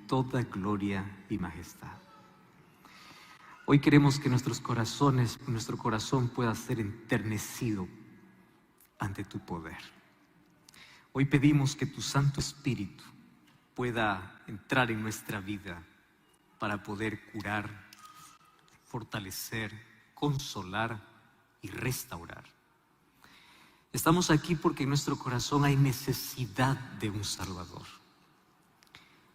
toda gloria y majestad. Hoy queremos que nuestro corazón pueda ser enternecido ante tu poder. Hoy pedimos que tu Santo Espíritu pueda entrar en nuestra vida para poder curar, fortalecer, consolar y restaurar. Estamos aquí porque en nuestro corazón hay necesidad de un Salvador.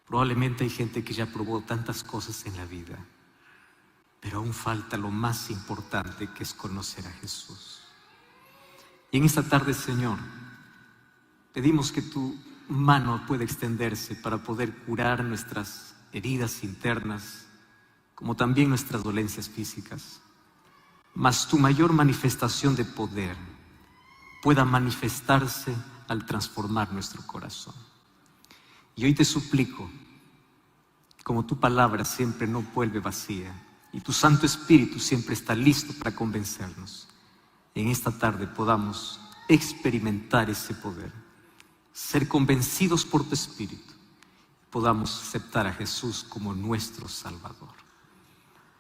Probablemente hay gente que ya probó tantas cosas en la vida, pero aún falta lo más importante, que es conocer a Jesús. Y en esta tarde, Señor, pedimos que tu mano pueda extenderse para poder curar nuestras heridas internas, como también nuestras dolencias físicas. Mas tu mayor manifestación de poder pueda manifestarse al transformar nuestro corazón. Y hoy te suplico, como tu palabra siempre no vuelve vacía y tu Santo Espíritu siempre está listo para convencernos, en esta tarde podamos experimentar ese poder, ser convencidos por tu Espíritu, podamos aceptar a Jesús como nuestro Salvador.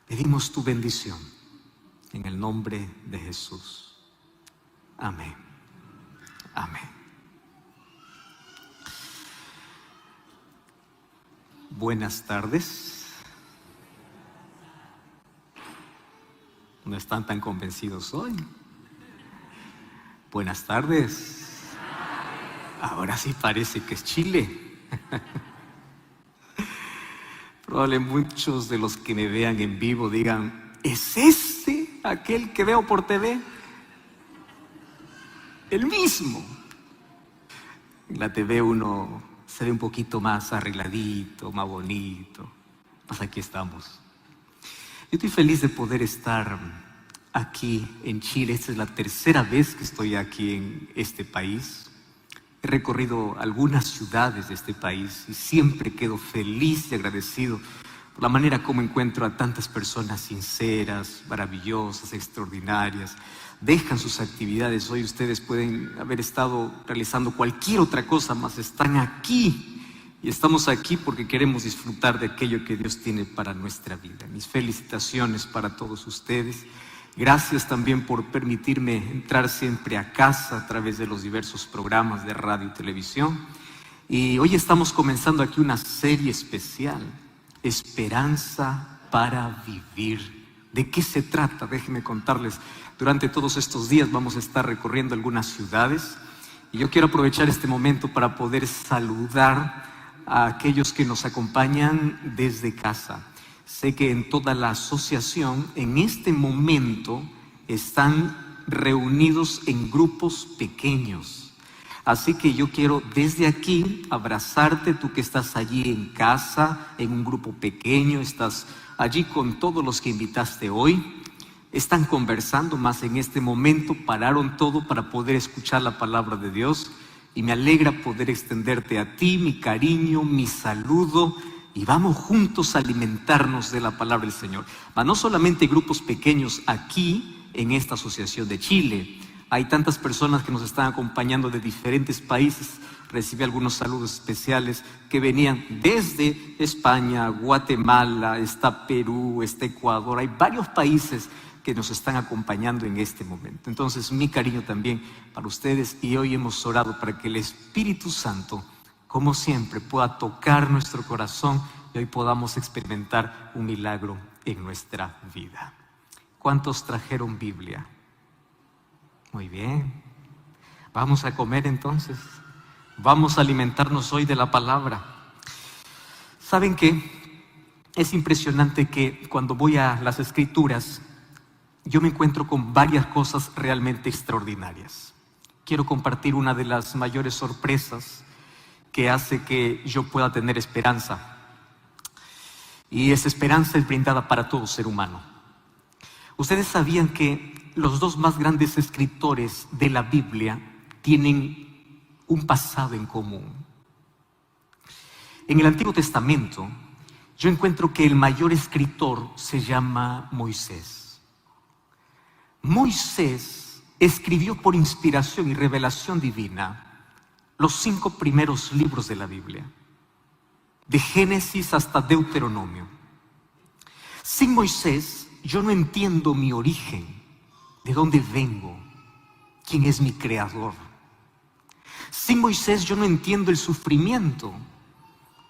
Pedimos tu bendición en el nombre de Jesús. Amén. Amén. Buenas tardes. No están tan convencidos hoy. Buenas tardes. Ahora sí parece que es Chile. Probablemente muchos de los que me vean en vivo digan: ¿es ese aquel que veo por TV? El mismo. En la TV uno se ve un poquito más arregladito, más bonito. Pues aquí estamos. Yo estoy feliz de poder estar aquí en Chile. Esta es la tercera vez que estoy aquí en este país. He recorrido algunas ciudades de este país y siempre quedo feliz y agradecido por la manera como encuentro a tantas personas sinceras, maravillosas, extraordinarias. Dejan sus actividades. Hoy ustedes pueden haber estado realizando cualquier otra cosa, mas están aquí. Y estamos aquí porque queremos disfrutar de aquello que Dios tiene para nuestra vida. Mis felicitaciones para todos ustedes. Gracias también por permitirme entrar siempre a casa a través de los diversos programas de radio y televisión. Y hoy estamos comenzando aquí una serie especial, Esperanza para Vivir. ¿De qué se trata? Déjenme contarles. Durante todos estos días vamos a estar recorriendo algunas ciudades y yo quiero aprovechar este momento para poder saludar a aquellos que nos acompañan desde casa. Sé que en toda la asociación en este momento están reunidos en grupos pequeños. Así que yo quiero desde aquí abrazarte, tú que estás allí en casa, en un grupo pequeño, estás allí con todos los que invitaste hoy. Están conversando, más en este momento pararon todo para poder escuchar la palabra de Dios. Y me alegra poder extenderte a ti mi cariño, mi saludo. Y vamos juntos a alimentarnos de la palabra del Señor. Mas no solamente grupos pequeños aquí en esta asociación de Chile. Hay tantas personas que nos están acompañando de diferentes países. Recibí algunos saludos especiales que venían desde España, Guatemala, está Perú, está Ecuador. Hay varios países que nos están acompañando en este momento. Entonces, mi cariño también para ustedes. Y hoy hemos orado para que el Espíritu Santo, como siempre, pueda tocar nuestro corazón y hoy podamos experimentar un milagro en nuestra vida. ¿Cuántos trajeron Biblia? Muy bien. Vamos a comer entonces. Vamos a alimentarnos hoy de la palabra. ¿Saben qué? Es impresionante que cuando voy a las Escrituras, yo me encuentro con varias cosas realmente extraordinarias. Quiero compartir una de las mayores sorpresas que hace que yo pueda tener esperanza. Y esa esperanza es brindada para todo ser humano. Ustedes sabían que los dos más grandes escritores de la Biblia tienen un pasado en común. En el Antiguo Testamento, yo encuentro que el mayor escritor se llama Moisés. Moisés escribió por inspiración y revelación divina los 5 primeros libros de la Biblia. de Génesis hasta Deuteronomio. Sin Moisés, yo no entiendo mi origen, de dónde vengo, quién es mi creador. Sin Moisés, yo no entiendo el sufrimiento,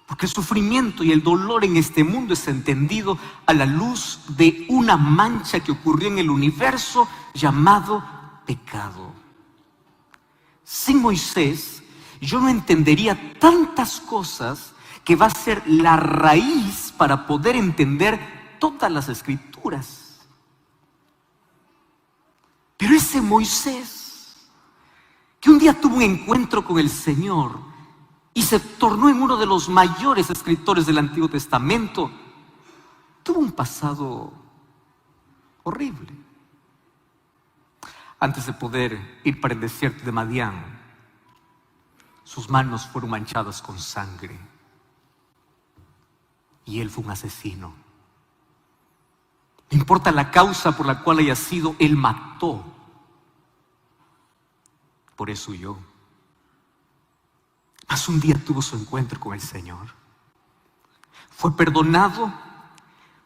porque el sufrimiento y el dolor en este mundo es entendido a la luz de una mancha que ocurrió en el universo llamado pecado. Sin Moisés, yo no entendería tantas cosas que va a ser la raíz para poder entender todas las escrituras. Pero ese Moisés, que un día tuvo un encuentro con el Señor y se tornó en uno de los mayores escritores del Antiguo Testamento, tuvo un pasado horrible. Antes de poder ir para el desierto de Madián, sus manos fueron manchadas con sangre y él fue un asesino. No importa la causa por la cual haya sido, él mató. Por eso huyó. Mas un día tuvo su encuentro con el Señor. Fue perdonado,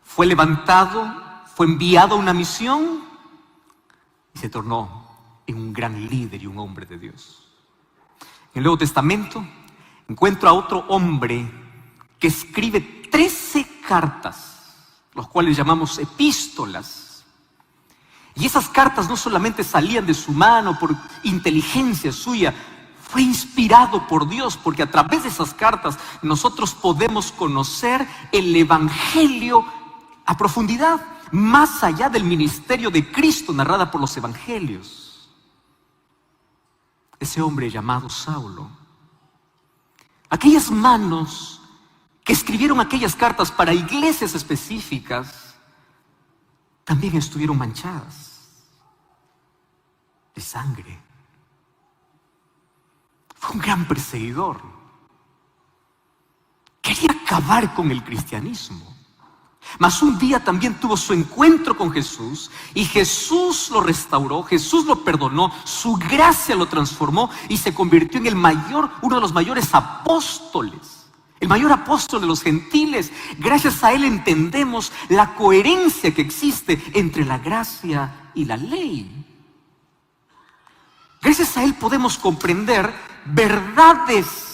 fue levantado, fue enviado a una misión y se tornó en un gran líder y un hombre de Dios. En el Nuevo Testamento encuentro a otro hombre que escribe 13 cartas, los cuales llamamos epístolas. Y esas cartas no solamente salían de su mano por inteligencia suya, fue inspirado por Dios, porque a través de esas cartas nosotros podemos conocer el Evangelio a profundidad, más allá del ministerio de Cristo narrada por los Evangelios. Ese hombre llamado Saulo, aquellas manos que escribieron aquellas cartas para iglesias específicas, también estuvieron manchadas de sangre. Fue un gran perseguidor. Quería acabar con el cristianismo. Mas un día también tuvo su encuentro con Jesús y Jesús lo restauró, Jesús lo perdonó, su gracia lo transformó y se convirtió en uno de los mayores apóstoles, el mayor apóstol de los gentiles. Gracias a él entendemos la coherencia que existe entre la gracia y la ley. Gracias a él podemos comprender verdades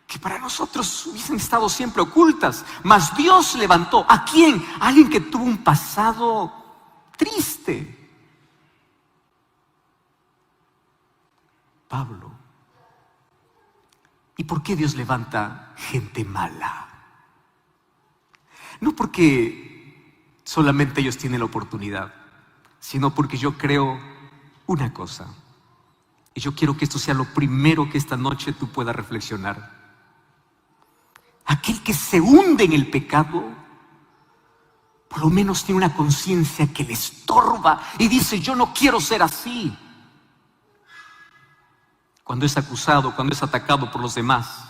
que para nosotros hubiesen estado siempre ocultas. Mas Dios levantó ¿a quién? A alguien que tuvo un pasado triste. Pablo. ¿Y por qué Dios levanta gente mala? No porque solamente ellos tienen la oportunidad, sino porque yo creo una cosa. Y yo quiero que esto sea lo primero que esta noche tú puedas reflexionar. Aquel que se hunde en el pecado, por lo menos tiene una conciencia que le estorba y dice: yo no quiero ser así. Cuando es acusado, cuando es atacado por los demás,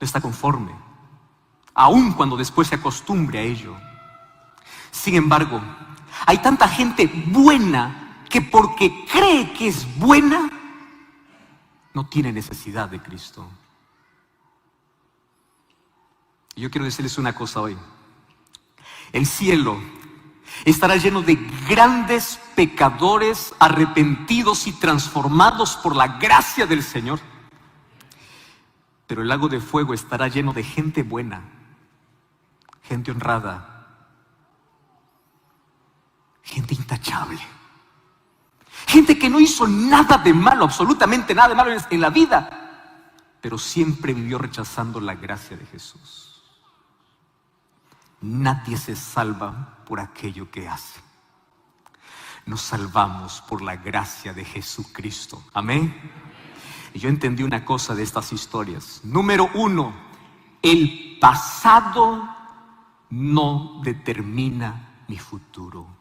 no está conforme, aun cuando después se acostumbre a ello. Sin embargo, hay tanta gente buena que porque cree que es buena, no tiene necesidad de Cristo. Y yo quiero decirles una cosa hoy. El cielo estará lleno de grandes pecadores arrepentidos y transformados por la gracia del Señor. Pero el lago de fuego estará lleno de gente buena, gente honrada, gente intachable, gente que no hizo nada de malo, absolutamente nada de malo en la vida, pero siempre vivió rechazando la gracia de Jesús. Nadie se salva por aquello que hace. Nos salvamos por la gracia de Jesucristo. Amén. Y yo entendí una cosa de estas historias. Número 1, el pasado no determina mi futuro.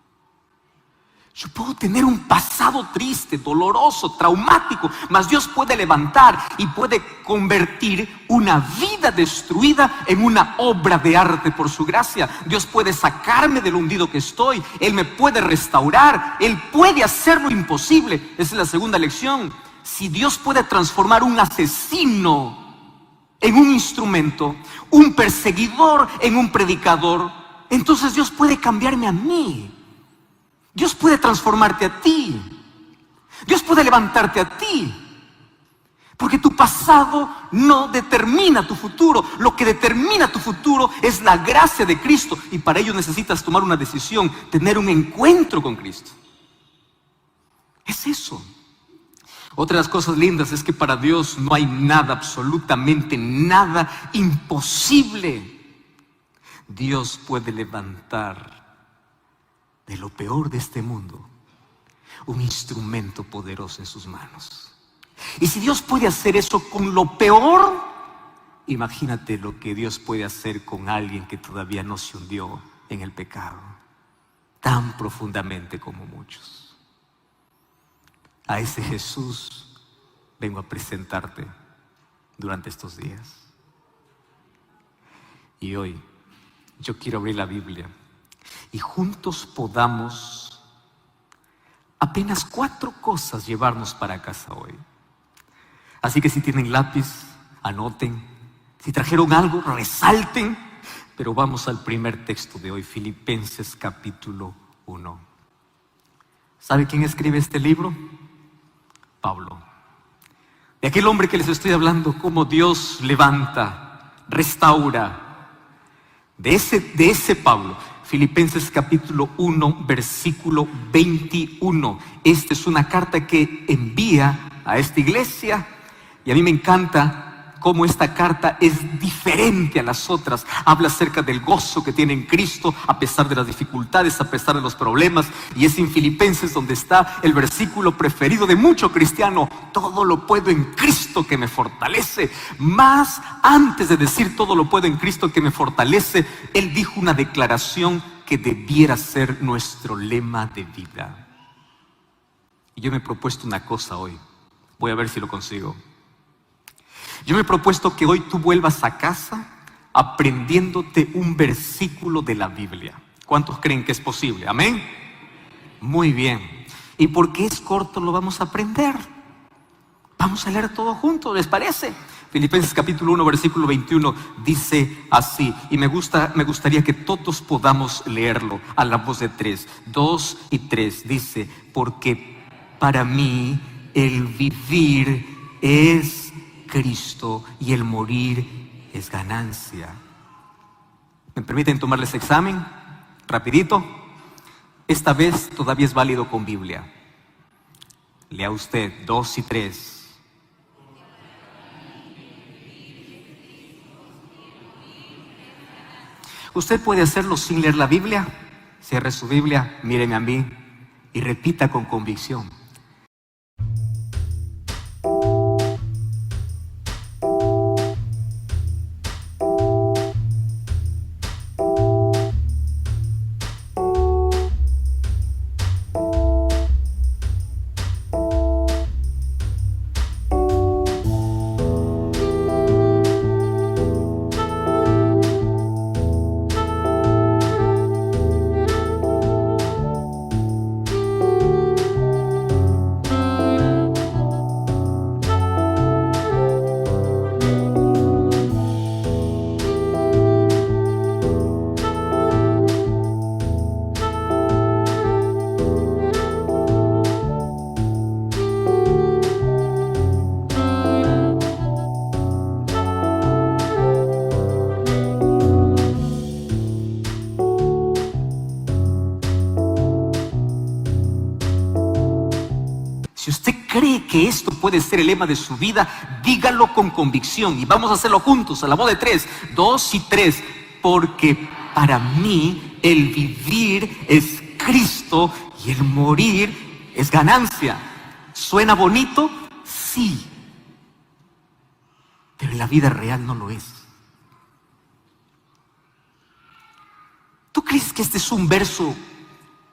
Yo puedo tener un pasado triste, doloroso, traumático, mas Dios puede levantar y puede convertir una vida destruida en una obra de arte por su gracia. Dios puede sacarme del hundido que estoy. Él me puede restaurar. Él puede hacer lo imposible. Esa es la segunda lección. Si Dios puede transformar un asesino en un instrumento, un perseguidor en un predicador, entonces Dios puede cambiarme a mí. Dios puede transformarte a ti. Dios puede levantarte a ti. Porque tu pasado no determina tu futuro. Lo que determina tu futuro es la gracia de Cristo. Y para ello necesitas tomar una decisión, tener un encuentro con Cristo. Es eso. Otra de las cosas lindas es que para Dios no hay nada, absolutamente nada imposible. Dios puede levantar de lo peor de este mundo un instrumento poderoso en sus manos. Y si Dios puede hacer eso con lo peor, imagínate lo que Dios puede hacer con alguien que todavía no se hundió en el pecado tan profundamente como muchos. A ese Jesús vengo a presentarte durante estos días. Y hoy yo quiero abrir la Biblia y juntos podamos apenas 4 cosas llevarnos para casa hoy. Así que si tienen lápiz, anoten. Si trajeron algo, resalten. Pero vamos al primer texto de hoy, Filipenses capítulo 1. ¿Sabe quién escribe este libro? Pablo. De aquel hombre que les estoy hablando, cómo Dios levanta, restaura. De ese Pablo. Filipenses capítulo 1, versículo 21. Esta es una carta que envía a esta iglesia. Y a mí me encanta cómo esta carta es diferente a las otras. Habla acerca del gozo que tiene en Cristo a pesar de las dificultades, a pesar de los problemas. Y es en Filipenses donde está el versículo preferido de mucho cristiano: todo lo puedo en Cristo que me fortalece. Más antes de decir todo lo puedo en Cristo que me fortalece, él dijo una declaración que debiera ser nuestro lema de vida. Y yo me he propuesto una cosa hoy. Voy a ver si lo consigo. Yo me he propuesto que hoy tú vuelvas a casa aprendiéndote un versículo de la Biblia. ¿Cuántos creen que es posible? ¿Amén? Muy bien. ¿Y porque es corto lo vamos a aprender? Vamos a leer todo juntos, ¿les parece? Filipenses capítulo 1, versículo 21 dice así, y me gustaría que todos podamos leerlo a la voz de 3, 2 y 3. Dice: porque para mí el vivir es Cristo y el morir es ganancia. ¿Me permiten tomarles examen? Rapidito. Esta vez todavía es válido con Biblia. Lea usted 2 y 3. Usted puede hacerlo sin leer la Biblia. Cierre su Biblia, míreme a mí y repita con convicción: si usted cree que esto puede ser el lema de su vida, dígalo con convicción. Y vamos a hacerlo juntos, a la voz de 3, 2 y 3. Porque para mí el vivir es Cristo y el morir es ganancia. ¿Suena bonito? Sí. Pero en la vida real no lo es. ¿Tú crees que este es un verso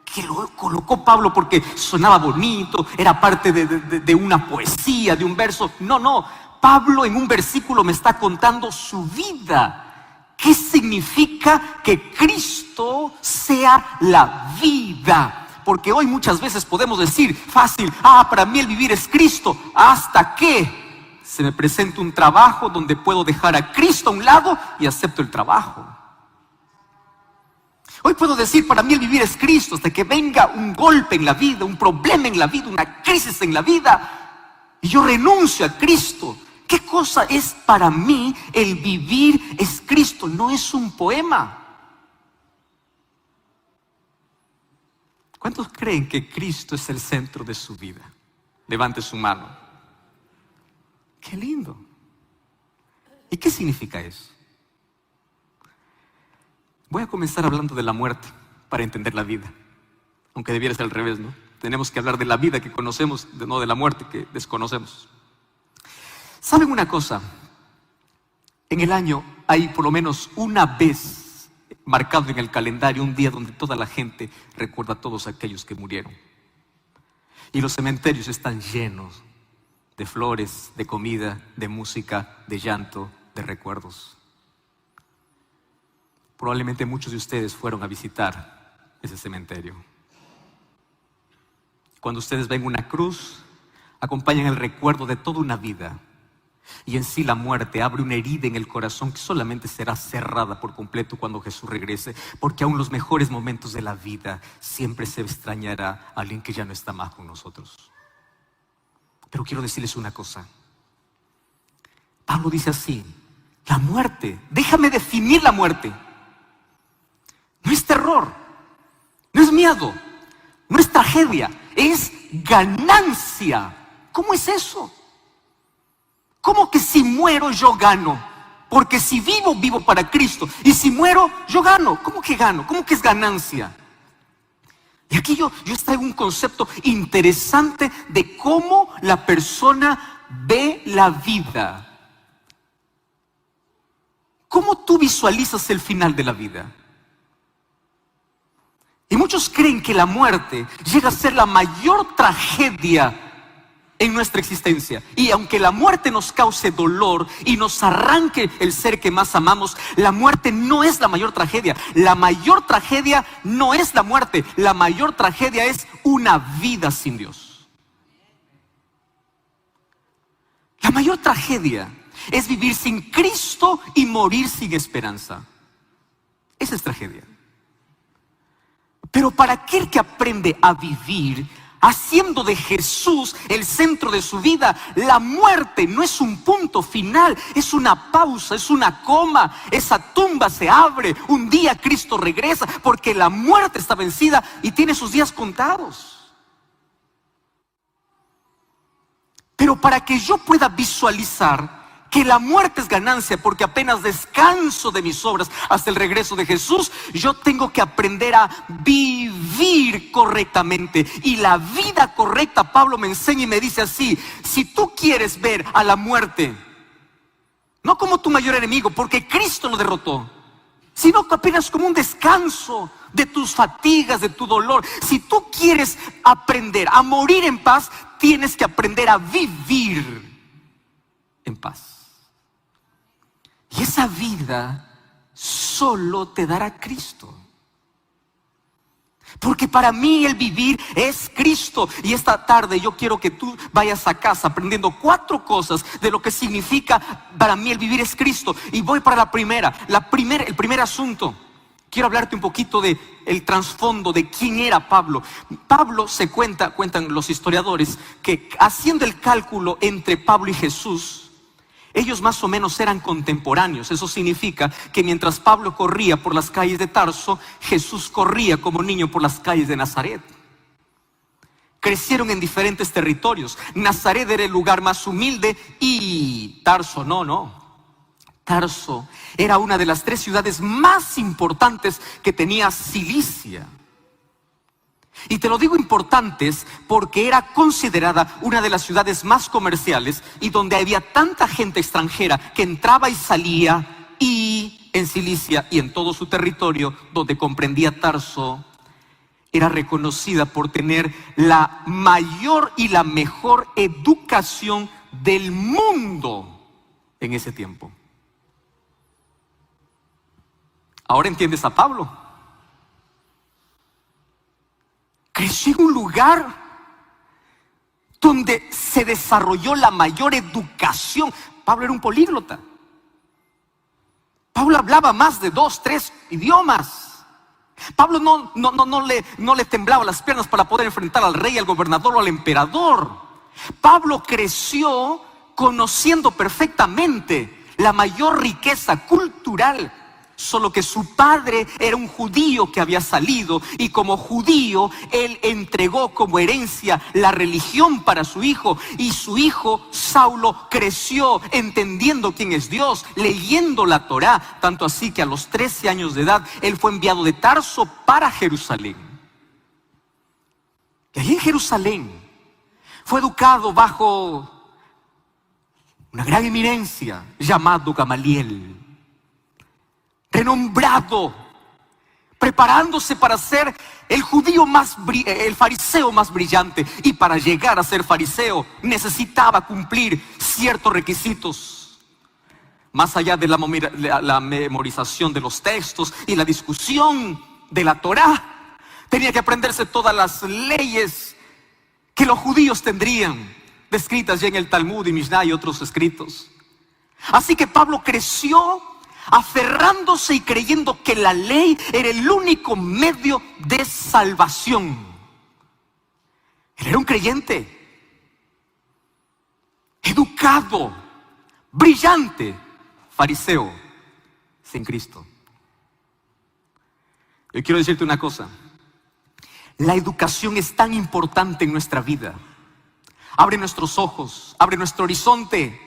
que lo colocó Pablo porque sonaba bonito, era parte de una poesía, de un verso? No. Pablo en un versículo me está contando su vida. ¿Qué significa que Cristo sea la vida? Porque hoy muchas veces podemos decir fácil: para mí el vivir es Cristo. ¿Hasta qué? se me presenta un trabajo donde puedo dejar a Cristo a un lado y acepto el trabajo. Hoy puedo decir, para mí el vivir es Cristo, hasta que venga un golpe en la vida, un problema en la vida, una crisis en la vida, y yo renuncio a Cristo. ¿Qué cosa es para mí el vivir es Cristo? No es un poema. ¿Cuántos creen que Cristo es el centro de su vida? Levante su mano. ¡Qué lindo! ¿Y qué significa eso? Voy a comenzar hablando de la muerte para entender la vida. Aunque debiera ser al revés, ¿no? Tenemos que hablar de la vida que conocemos, no de la muerte que desconocemos. ¿Saben una cosa? En el año hay por lo menos una vez marcado en el calendario un día donde toda la gente recuerda a todos aquellos que murieron. Y los cementerios están llenos de flores, de comida, de música, de llanto, de recuerdos. Probablemente muchos de ustedes fueron a visitar ese cementerio. Cuando ustedes ven una cruz, acompañan el recuerdo de toda una vida. Y en sí la muerte abre una herida en el corazón que solamente será cerrada por completo cuando Jesús regrese, porque aún los mejores momentos de la vida siempre se extrañará a alguien que ya no está más con nosotros. Pero quiero decirles una cosa. Pablo dice así: la muerte, déjame definir la muerte. No es terror, no es miedo, no es tragedia, es ganancia. ¿Cómo es eso? ¿Cómo que si muero yo gano? Porque si vivo, vivo para Cristo. Y si muero, yo gano. ¿Cómo que gano? ¿Cómo que es ganancia? Y aquí yo traigo un concepto interesante de cómo la persona ve la vida. ¿Cómo tú visualizas el final de la vida? Y muchos creen que la muerte llega a ser la mayor tragedia en nuestra existencia. Y aunque la muerte nos cause dolor y nos arranque el ser que más amamos, la muerte no es la mayor tragedia. La mayor tragedia no es la muerte. La mayor tragedia es una vida sin Dios. La mayor tragedia es vivir sin Cristo y morir sin esperanza. Esa es tragedia. Pero para aquel que aprende a vivir haciendo de Jesús el centro de su vida, la muerte no es un punto final, es una pausa, es una coma. Esa tumba se abre, un día Cristo regresa, porque la muerte está vencida y tiene sus días contados. Pero para que yo pueda visualizar que la muerte es ganancia, porque apenas descanso de mis obras hasta el regreso de Jesús, yo tengo que aprender a vivir correctamente. Y la vida correcta, Pablo me enseña y me dice así: si tú quieres ver a la muerte no como tu mayor enemigo, porque Cristo lo derrotó, sino que apenas como un descanso de tus fatigas, de tu dolor. Si tú quieres aprender a morir en paz, tienes que aprender a vivir en paz. Y esa vida solo te dará Cristo. Porque para mí el vivir es Cristo. Y esta tarde yo quiero que tú vayas a casa aprendiendo 4 cosas de lo que significa para mí el vivir es Cristo. Y voy para el primer asunto. Quiero hablarte un poquito de el trasfondo de quién era Pablo. Pablo cuentan los historiadores, que haciendo el cálculo entre Pablo y Jesús, ellos más o menos eran contemporáneos. Eso significa que mientras Pablo corría por las calles de Tarso, Jesús corría como niño por las calles de Nazaret. Crecieron en diferentes territorios. Nazaret era el lugar más humilde y Tarso no. Tarso era una de las 3 ciudades más importantes que tenía Cilicia. Y te lo digo importantes porque era considerada una de las ciudades más comerciales y donde había tanta gente extranjera que entraba y salía. Y en Cilicia y en todo su territorio, donde comprendía Tarso, era reconocida por tener la mayor y la mejor educación del mundo en ese tiempo. Ahora entiendes a Pablo. Creció en un lugar donde se desarrolló la mayor educación. Pablo era un políglota. Pablo hablaba más de 2, 3 idiomas. Pablo no le temblaba las piernas para poder enfrentar al rey, al gobernador o al emperador. Pablo creció conociendo perfectamente la mayor riqueza cultural, solo que su padre era un judío que había salido, y como judío él entregó como herencia la religión para su hijo, y su hijo Saulo creció entendiendo quién es Dios, leyendo la Torá, tanto así que a los 13 años de edad él fue enviado de Tarso para Jerusalén. Y allí en Jerusalén fue educado bajo una gran eminencia llamado Gamaliel, renombrado, preparándose para ser el fariseo más brillante. Y para llegar a ser fariseo necesitaba cumplir ciertos requisitos. Más allá de la memorización de los textos y la discusión de la Torá, tenía que aprenderse todas las leyes que los judíos tendrían, descritas ya en el Talmud y Mishnah y otros escritos. Así que Pablo creció aferrándose y creyendo que la ley era el único medio de salvación. Él era un creyente, educado, brillante, fariseo, sin Cristo. Yo quiero decirte una cosa: la educación es tan importante en nuestra vida. Abre nuestros ojos, abre nuestro horizonte.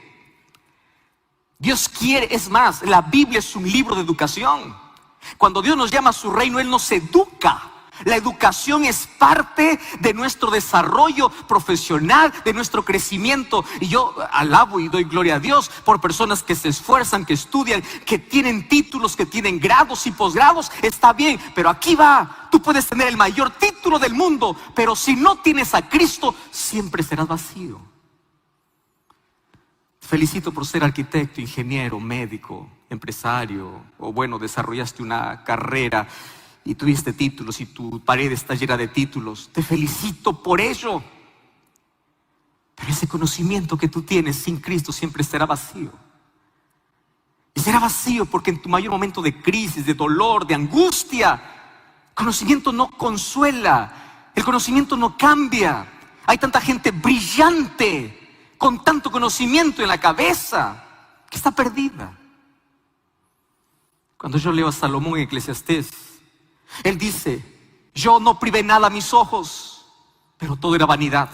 Dios quiere, es más, la Biblia es un libro de educación. Cuando Dios nos llama a su reino, Él nos educa. La educación es parte de nuestro desarrollo profesional, de nuestro crecimiento. Y yo alabo y doy gloria a Dios por personas que se esfuerzan, que estudian, que tienen títulos, que tienen grados y posgrados. Está bien, pero aquí va. Tú puedes tener el mayor título del mundo, pero si no tienes a Cristo, siempre serás vacío. Felicito por ser arquitecto, ingeniero, médico, empresario, o bueno, desarrollaste una carrera y tuviste títulos y tu pared está llena de títulos. Te felicito por ello. Pero ese conocimiento que tú tienes sin Cristo siempre será vacío. Y será vacío porque en tu mayor momento de crisis, de dolor, de angustia, el conocimiento no consuela, el conocimiento no cambia. Hay tanta gente brillante con tanto conocimiento en la cabeza que está perdida. Cuando yo leo a Salomón en Eclesiastés, él dice: yo no privé nada a mis ojos, pero todo era vanidad.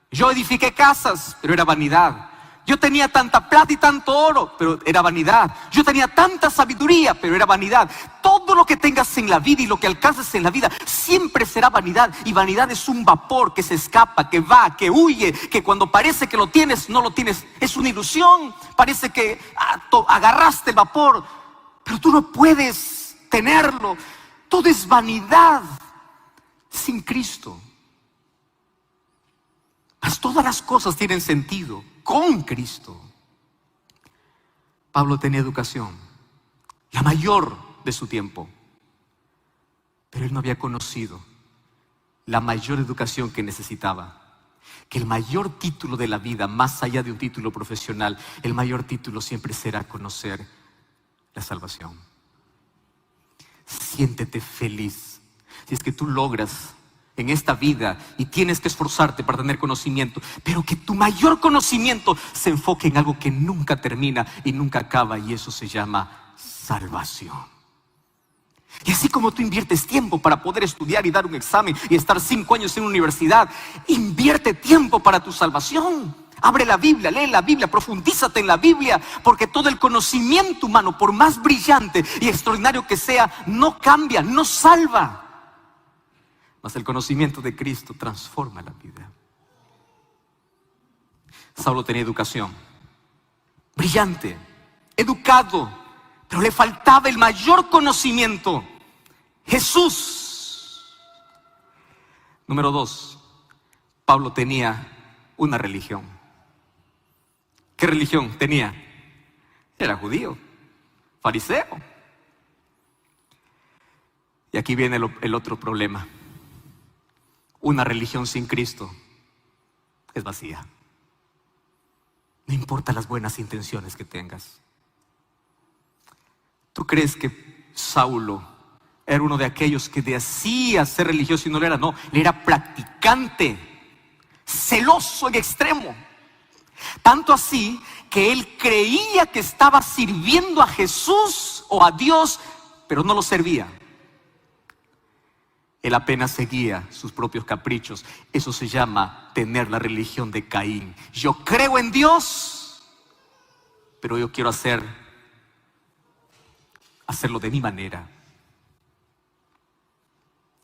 Yo edifiqué casas, pero era vanidad. Yo tenía tanta plata y tanto oro, pero era vanidad. Yo tenía tanta sabiduría, pero era vanidad. Todo lo que tengas en la vida y lo que alcances en la vida siempre será vanidad. Y vanidad es un vapor que se escapa, que va, que huye, que cuando parece que lo tienes, no lo tienes. Es una ilusión. Parece que agarraste el vapor, pero tú no puedes tenerlo. Todo es vanidad sin Cristo. Mas todas las cosas tienen sentido con Cristo. Pablo tenía educación, la mayor de su tiempo, pero él no había conocido la mayor educación que necesitaba. Que el mayor título de la vida, más allá de un título profesional, el mayor título siempre será conocer la salvación. Siéntete feliz si es que tú logras en esta vida y tienes que esforzarte para tener conocimiento, pero que tu mayor conocimiento se enfoque en algo que nunca termina y nunca acaba, y eso se llama salvación. Y así como tú inviertes tiempo para poder estudiar y dar un examen y estar 5 años en una universidad, invierte tiempo para tu salvación. Abre la Biblia, lee la Biblia, profundízate en la Biblia, porque todo el conocimiento humano, por más brillante y extraordinario que sea, no cambia, no salva. Mas el conocimiento de Cristo transforma la vida. Saulo tenía educación, brillante, educado, pero le faltaba el mayor conocimiento: Jesús. Número 2, Pablo tenía una religión. ¿Qué religión tenía? Era judío, fariseo. Y aquí viene el otro problema. Una religión sin Cristo es vacía. No importa las buenas intenciones que tengas. ¿Tú crees que Saulo era uno de aquellos que decía ser religioso y no lo era? No, él era practicante, celoso en extremo. Tanto así que él creía que estaba sirviendo a Jesús o a Dios, pero no lo servía. Él apenas seguía sus propios caprichos. Eso se llama tener la religión de Caín. Yo creo en Dios, pero yo quiero hacerlo de mi manera.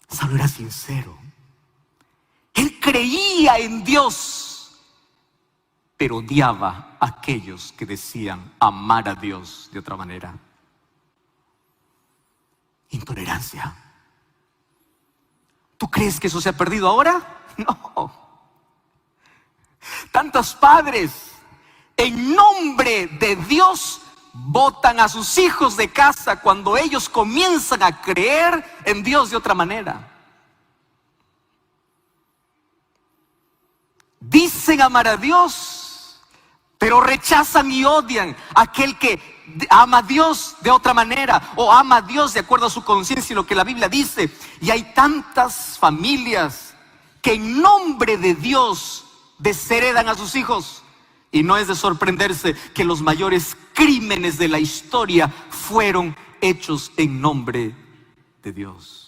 Saulo era sincero. Él creía en Dios, pero odiaba a aquellos que decían amar a Dios de otra manera. Intolerancia. ¿Tú crees que eso se ha perdido ahora? No. Tantos padres, en nombre de Dios, botan a sus hijos de casa cuando ellos comienzan a creer en Dios de otra manera. Dicen amar a Dios, pero rechazan y odian a aquel que ama a Dios de otra manera, o ama a Dios de acuerdo a su conciencia y lo que la Biblia dice. Y hay tantas familias que en nombre de Dios desheredan a sus hijos. Y no es de sorprenderse que los mayores crímenes de la historia fueron hechos en nombre de Dios.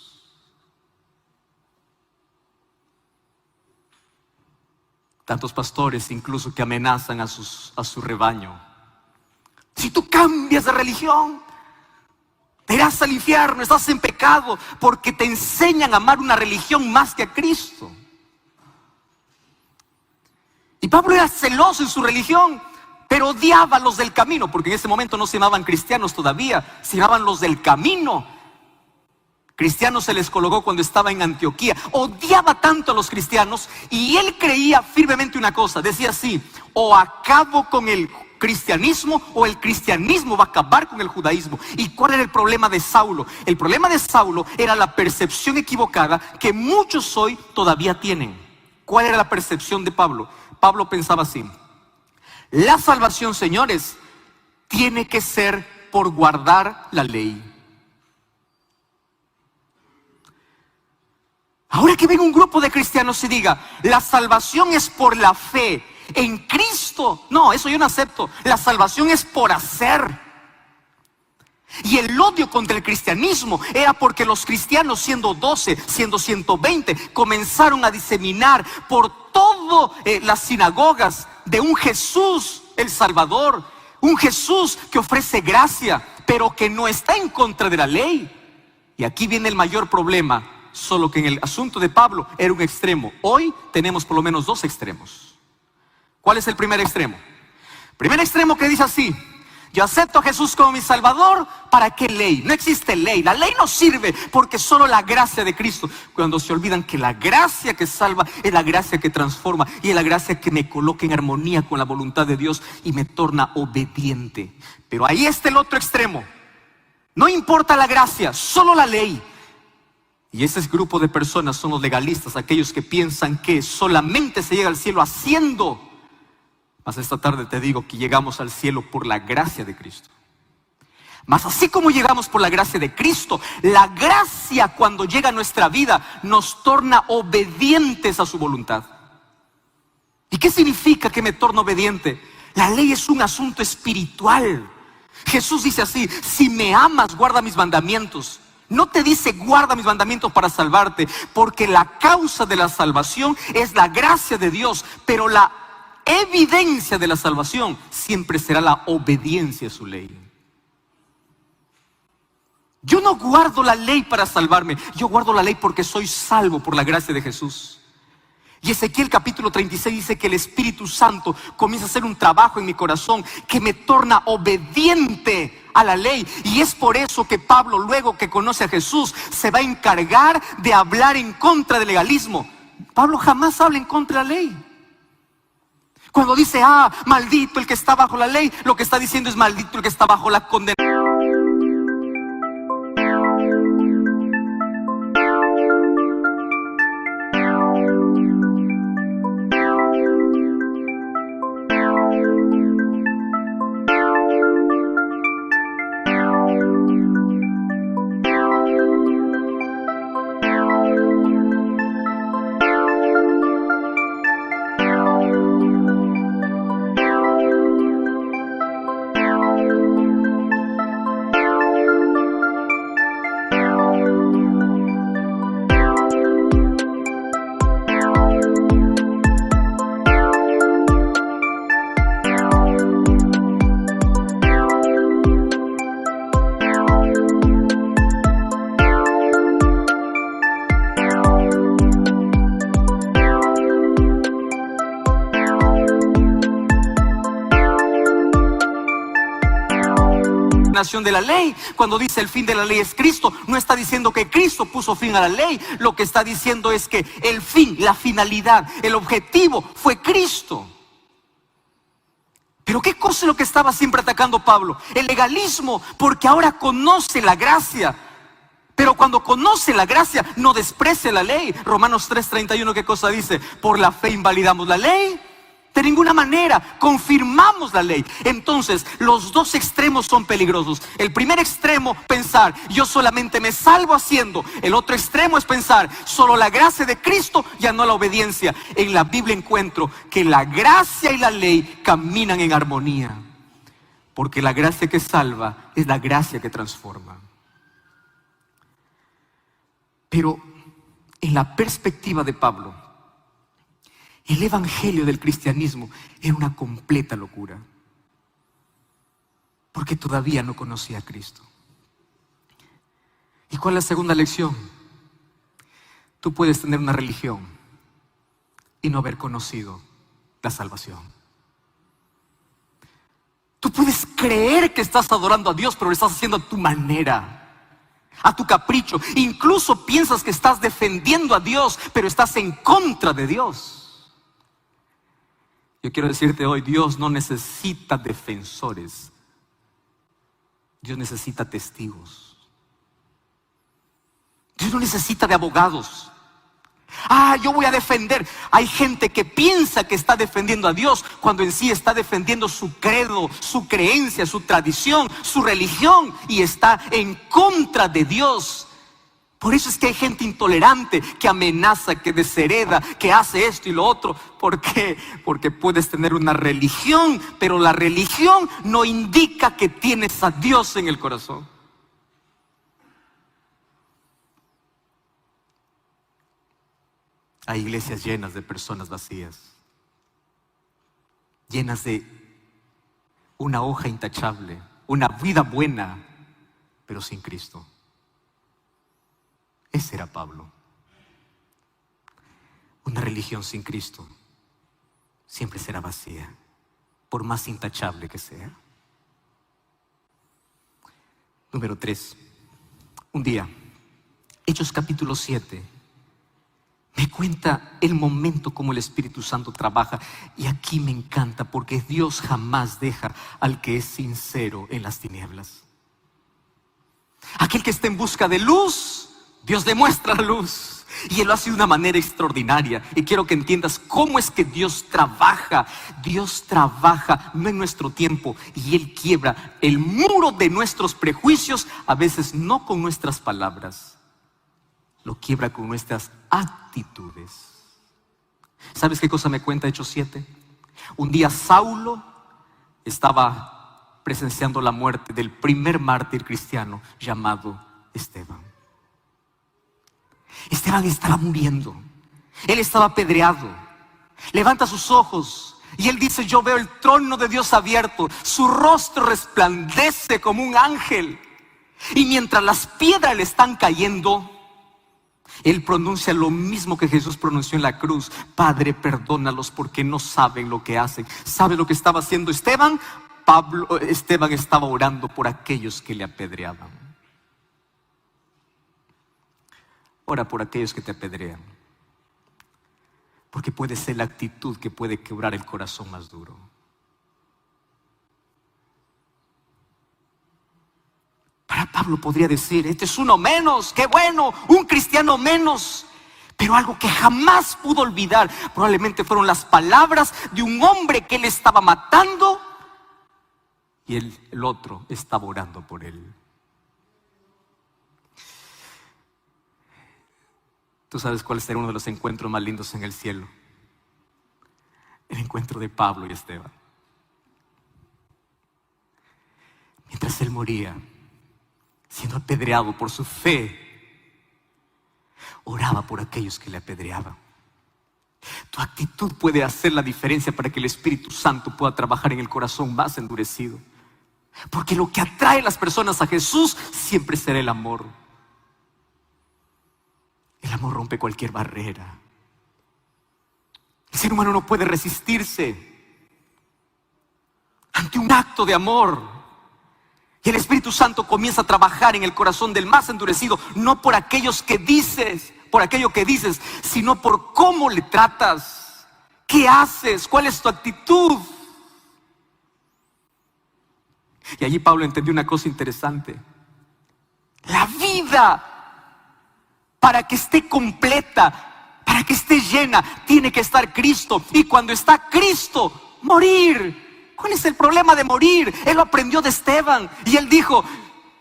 Tantos pastores incluso que amenazan a su rebaño. Si tú cambias de religión, te irás al infierno, estás en pecado, porque te enseñan a amar una religión más que a Cristo. Y Pablo era celoso en su religión, pero odiaba a los del camino, porque en ese momento no se llamaban cristianos todavía, se llamaban los del camino. Cristianos se les colocó cuando estaba en Antioquía. Odiaba tanto a los cristianos y él creía firmemente una cosa. Decía así: o acabo con el cristianismo o el cristianismo va a acabar con el judaísmo. ¿Y cuál era el problema de Saulo? El problema de Saulo era la percepción equivocada que muchos hoy todavía tienen. ¿Cuál era la percepción de Pablo? Pablo pensaba así: la salvación, señores, tiene que ser por guardar la ley. Ahora que venga un grupo de cristianos y diga: la salvación es por la fe en Cristo. No, eso yo no acepto. La salvación es por hacer. Y el odio contra el cristianismo era porque los cristianos, siendo 12, siendo 120, comenzaron a diseminar por todas las sinagogas de un Jesús, el Salvador. Un Jesús que ofrece gracia, pero que no está en contra de la ley. Y aquí viene el mayor problema. Solo que en el asunto de Pablo era un extremo. Hoy tenemos por lo menos dos extremos. ¿Cuál es el primer extremo? Primer extremo que dice así: yo acepto a Jesús como mi Salvador. ¿Para qué ley? No existe ley. La ley no sirve porque solo la gracia de Cristo. Cuando se olvidan que la gracia que salva es la gracia que transforma y es la gracia que me coloca en armonía con la voluntad de Dios y me torna obediente. Pero ahí está el otro extremo. No importa la gracia, solo la ley. Y ese grupo de personas son los legalistas, aquellos que piensan que solamente se llega al cielo haciendo. Mas esta tarde te digo que llegamos al cielo por la gracia de Cristo. Mas así como llegamos por la gracia de Cristo, la gracia cuando llega a nuestra vida nos torna obedientes a su voluntad. ¿Y qué significa que me torno obediente? La ley es un asunto espiritual. Jesús dice así: si me amas, guarda mis mandamientos. No te dice guarda mis mandamientos para salvarte, porque la causa de la salvación es la gracia de Dios, pero la evidencia de la salvación siempre será la obediencia a su ley. Yo no guardo la ley para salvarme, yo guardo la ley porque soy salvo por la gracia de Jesús. Y Ezequiel capítulo 36 dice que el Espíritu Santo comienza a hacer un trabajo en mi corazón que me torna obediente a la ley. Y es por eso que Pablo, luego que conoce a Jesús, se va a encargar de hablar en contra del legalismo. Pablo jamás habla en contra de la ley. Cuando dice, maldito el que está bajo la ley, lo que está diciendo es maldito el que está bajo la condenación. terminación de la ley. Cuando dice el fin de la ley es Cristo, no está diciendo que Cristo puso fin a la ley. Lo que está diciendo es que el fin, la finalidad, el objetivo fue Cristo. Pero ¿qué cosa es lo que estaba siempre atacando Pablo? El legalismo, porque ahora conoce la gracia. Pero cuando conoce la gracia, no desprecia la ley. Romanos 3:31, ¿qué cosa dice? Por la fe invalidamos la ley. De ninguna manera, confirmamos la ley. Entonces, los dos extremos son peligrosos. El primer extremo, pensar, yo solamente me salvo haciendo. El otro extremo es pensar, solo la gracia de Cristo, ya no la obediencia. En la Biblia encuentro que la gracia y la ley caminan en armonía. Porque la gracia que salva es la gracia que transforma. Pero en la perspectiva de Pablo, el evangelio del cristianismo era una completa locura. Porque todavía no conocía a Cristo. ¿Y cuál es la segunda lección? Tú puedes tener una religión y no haber conocido la salvación. Tú puedes creer que estás adorando a Dios, pero lo estás haciendo a tu manera, a tu capricho. Incluso piensas que estás defendiendo a Dios, pero estás en contra de Dios. Yo quiero decirte hoy, Dios no necesita defensores. Dios necesita testigos. Dios no necesita de abogados. Yo voy a defender. Hay gente que piensa que está defendiendo a Dios cuando en sí está defendiendo su credo, su creencia, su tradición, su religión, y está en contra de Dios. Por eso es que hay gente intolerante que amenaza, que deshereda, que hace esto y lo otro. ¿Por qué? Porque puedes tener una religión, pero la religión no indica que tienes a Dios en el corazón. Hay iglesias llenas de personas vacías, llenas de una hoja intachable, una vida buena, pero sin Cristo. Ese era Pablo. Una religión sin Cristo siempre será vacía, por más intachable que sea. Número 3. Un día, Hechos capítulo 7, me cuenta el momento como el Espíritu Santo trabaja. Y aquí me encanta, porque Dios jamás deja al que es sincero en las tinieblas. Aquel que está en busca de luz, Dios demuestra la luz. Y Él lo hace de una manera extraordinaria. Y quiero que entiendas cómo es que Dios trabaja. Dios trabaja no en nuestro tiempo. Y Él quiebra el muro de nuestros prejuicios. A veces no con nuestras palabras. Lo quiebra con nuestras actitudes. ¿Sabes qué cosa me cuenta Hechos 7? Un día Saulo estaba presenciando la muerte del primer mártir cristiano llamado Esteban. Esteban estaba muriendo. Él estaba apedreado. Levanta sus ojos y él dice: yo veo el trono de Dios abierto. Su rostro resplandece como un ángel. Y mientras las piedras le están cayendo, él pronuncia lo mismo que Jesús pronunció en la cruz: Padre, perdónalos porque no saben lo que hacen. ¿Sabe lo que estaba haciendo Esteban? Esteban estaba orando por aquellos que le apedreaban. Ora por aquellos que te apedrean, porque puede ser la actitud que puede quebrar el corazón más duro. Para Pablo podría decir: este es uno menos, qué bueno, un cristiano menos. Pero algo que jamás pudo olvidar probablemente fueron las palabras de un hombre que él estaba matando, y el otro estaba orando por él. ¿Tú sabes cuál será uno de los encuentros más lindos en el cielo? El encuentro de Pablo y Esteban. Mientras él moría, siendo apedreado por su fe, oraba por aquellos que le apedreaban. Tu actitud puede hacer la diferencia para que el Espíritu Santo pueda trabajar en el corazón más endurecido. Porque lo que atrae a las personas a Jesús siempre será el amor. El amor rompe cualquier barrera. El ser humano no puede resistirse ante un acto de amor. Y el Espíritu Santo comienza a trabajar en el corazón del más endurecido, no por aquello que dices, sino por cómo le tratas, qué haces, cuál es tu actitud. Y allí Pablo entendió una cosa interesante. La vida, para que esté completa, para que esté llena, tiene que estar Cristo. Y cuando está Cristo, morir. ¿Cuál es el problema de morir? Él lo aprendió de Esteban. Y él dijo,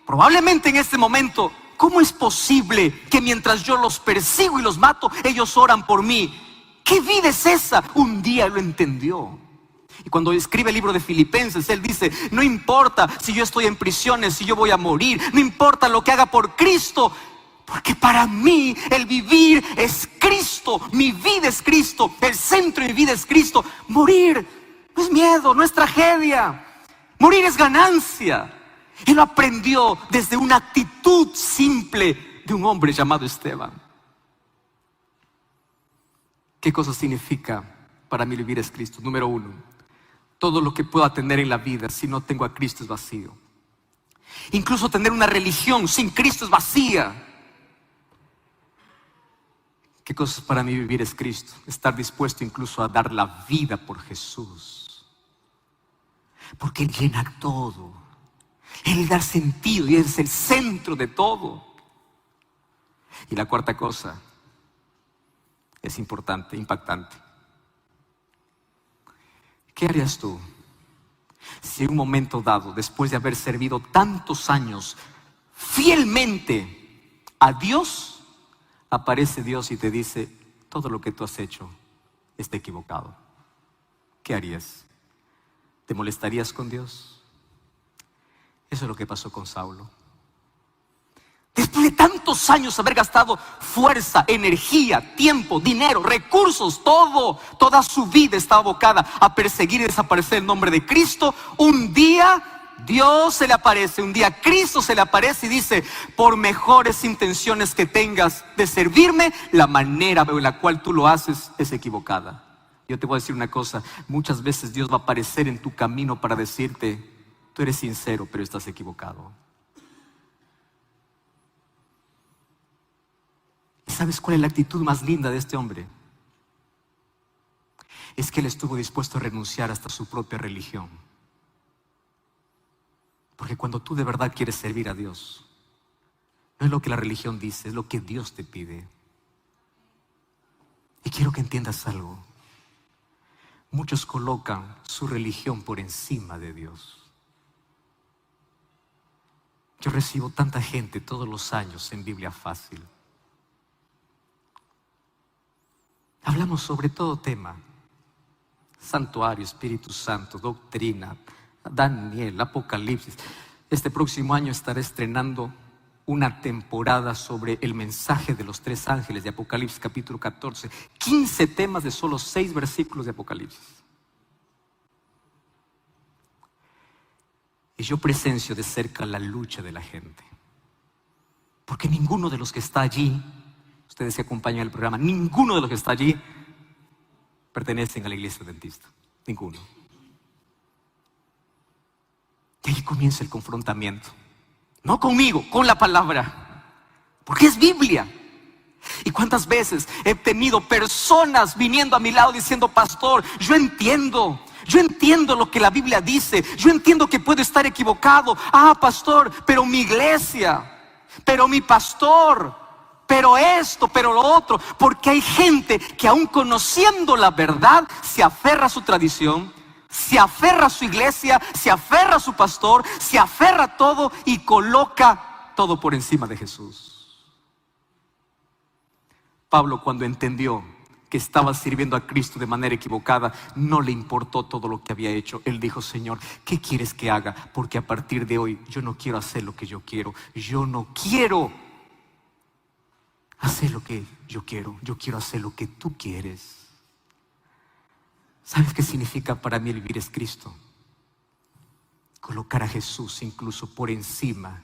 probablemente en este momento, ¿cómo es posible que mientras yo los persigo y los mato, ellos oran por mí? ¿Qué vida es esa? Un día lo entendió. Y cuando escribe el libro de Filipenses, él dice, no importa si yo estoy en prisiones, si yo voy a morir, no importa lo que haga por Cristo, porque para mí el vivir es Cristo, mi vida es Cristo, el centro de mi vida es Cristo. Morir no es miedo, no es tragedia, morir es ganancia. Él lo aprendió desde una actitud simple de un hombre llamado Esteban. ¿Qué cosa significa para mí vivir es Cristo? Número 1, todo lo que pueda tener en la vida, si no tengo a Cristo, es vacío. Incluso tener una religión sin Cristo es vacía. ¿Qué cosa para mí vivir es Cristo? Estar dispuesto incluso a dar la vida por Jesús. Porque Él llena todo. Él da sentido y es el centro de todo. Y la cuarta cosa es importante, impactante. ¿Qué harías tú si en un momento dado, después de haber servido tantos años fielmente a Dios, aparece Dios y te dice, todo lo que tú has hecho está equivocado? ¿Qué harías? ¿Te molestarías con Dios? Eso es lo que pasó con Saulo. Después de tantos años haber gastado fuerza, energía, tiempo, dinero, recursos, toda su vida estaba abocada a perseguir y desaparecer el nombre de Cristo. Un día Dios se le aparece, un día Cristo se le aparece y dice, por mejores intenciones que tengas de servirme, la manera en la cual tú lo haces es equivocada. Yo te voy a decir una cosa, muchas veces Dios va a aparecer en tu camino para decirte, tú eres sincero, pero estás equivocado. ¿Y sabes cuál es la actitud más linda de este hombre? Es que él estuvo dispuesto a renunciar hasta su propia religión. Porque cuando tú de verdad quieres servir a Dios, no es lo que la religión dice, es lo que Dios te pide. Y quiero que entiendas algo. Muchos colocan su religión por encima de Dios. Yo recibo tanta gente todos los años en Biblia Fácil. Hablamos sobre todo tema. Santuario, Espíritu Santo, doctrina, Daniel, Apocalipsis. Este próximo año estaré estrenando una temporada sobre el mensaje de los 3 ángeles de Apocalipsis capítulo 14. 15 temas de solo 6 versículos de Apocalipsis. Y yo presencio de cerca la lucha de la gente. Porque ninguno de los que está allí, ustedes que acompañan el programa, ninguno de los que está allí pertenecen a la iglesia adventista. Ninguno. Y ahí comienza el confrontamiento. No conmigo, con la palabra. Porque es Biblia. ¿Y cuántas veces he tenido personas viniendo a mi lado diciendo, pastor, yo entiendo lo que la Biblia dice, yo entiendo que puedo estar equivocado. Ah, pastor, pero mi iglesia, pero mi pastor, pero esto, pero lo otro. Porque hay gente que aún conociendo la verdad se aferra a su tradición, se aferra a su iglesia, se aferra a su pastor, se aferra a todo y coloca todo por encima de Jesús. Pablo, cuando entendió que estaba sirviendo a Cristo de manera equivocada, no le importó todo lo que había hecho. Él dijo, Señor, ¿qué quieres que haga? Porque a partir de hoy yo no quiero hacer lo que yo quiero. Yo no quiero hacer lo que yo quiero hacer lo que tú quieres. ¿Sabes qué significa para mí el vivir es Cristo? Colocar a Jesús incluso por encima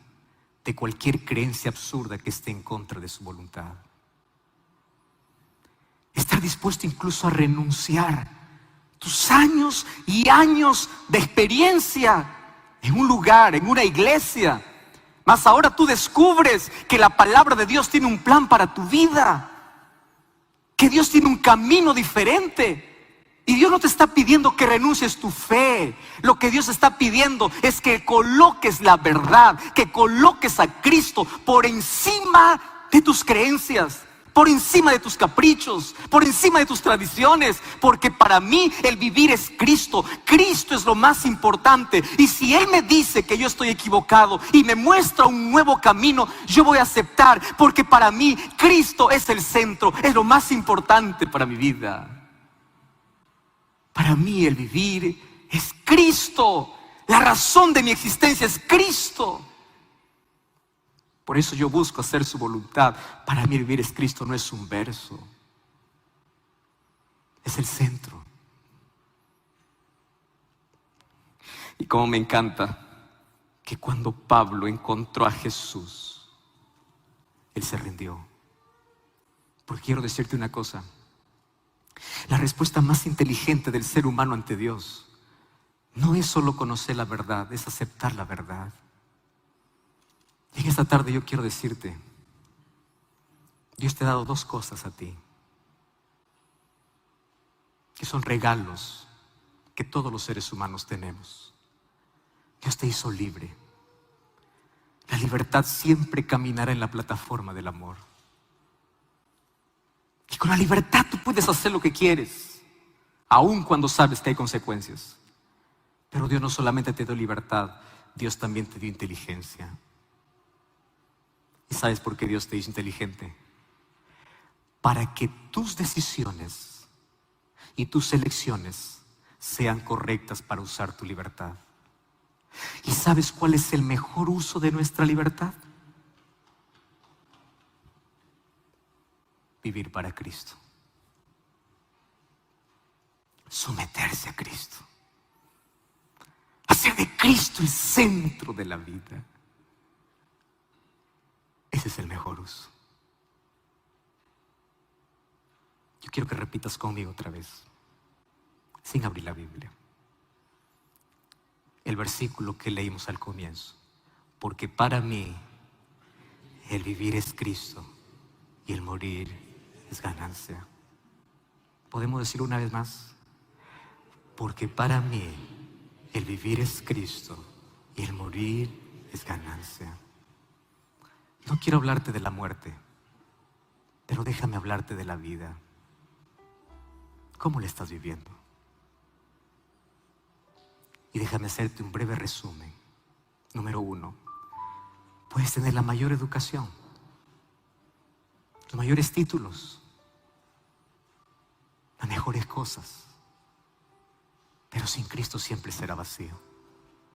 de cualquier creencia absurda que esté en contra de su voluntad. Estar dispuesto incluso a renunciar tus años y años de experiencia en un lugar, en una iglesia. Mas ahora tú descubres que la palabra de Dios tiene un plan para tu vida, que Dios tiene un camino diferente. Y Dios no te está pidiendo que renuncies tu fe. Lo que Dios está pidiendo es que coloques la verdad, que coloques a Cristo por encima de tus creencias, por encima de tus caprichos, por encima de tus tradiciones. Porque para mí el vivir es Cristo. Cristo es lo más importante. Y si Él me dice que yo estoy equivocado y me muestra un nuevo camino, yo voy a aceptar. Porque para mí Cristo es el centro, es lo más importante para mi vida. Para mí el vivir es Cristo. La razón de mi existencia es Cristo. Por eso yo busco hacer su voluntad. Para mí vivir es Cristo, no es un verso. Es el centro. Y como me encanta que cuando Pablo encontró a Jesús, él se rindió. Porque quiero decirte una cosa. La respuesta más inteligente del ser humano ante Dios no es solo conocer la verdad, es aceptar la verdad. Y en esta tarde yo quiero decirte, Dios te ha dado dos cosas a ti, que son regalos que todos los seres humanos tenemos. Dios te hizo libre. La libertad siempre caminará en la plataforma del amor. Y con la libertad tú puedes hacer lo que quieres, aun cuando sabes que hay consecuencias. Pero Dios no solamente te dio libertad, Dios también te dio inteligencia. ¿Y sabes por qué Dios te hizo inteligente? Para que tus decisiones y tus elecciones sean correctas para usar tu libertad. ¿Y sabes cuál es el mejor uso de nuestra libertad? Vivir para Cristo. Someterse a Cristo. Hacer de Cristo el centro de la vida. Ese es el mejor uso. Yo quiero que repitas conmigo otra vez, sin abrir la Biblia, el versículo que leímos al comienzo. Porque para mí el vivir es Cristo y el morir es ganancia. ¿Podemos decirlo una vez más? Porque para mí el vivir es Cristo y el morir es ganancia. No quiero hablarte de la muerte, pero déjame hablarte de la vida. ¿Cómo la estás viviendo? Y déjame hacerte un breve resumen. Número 1, puedes tener la mayor educación, los mayores títulos, las mejores cosas, pero sin Cristo siempre será vacío.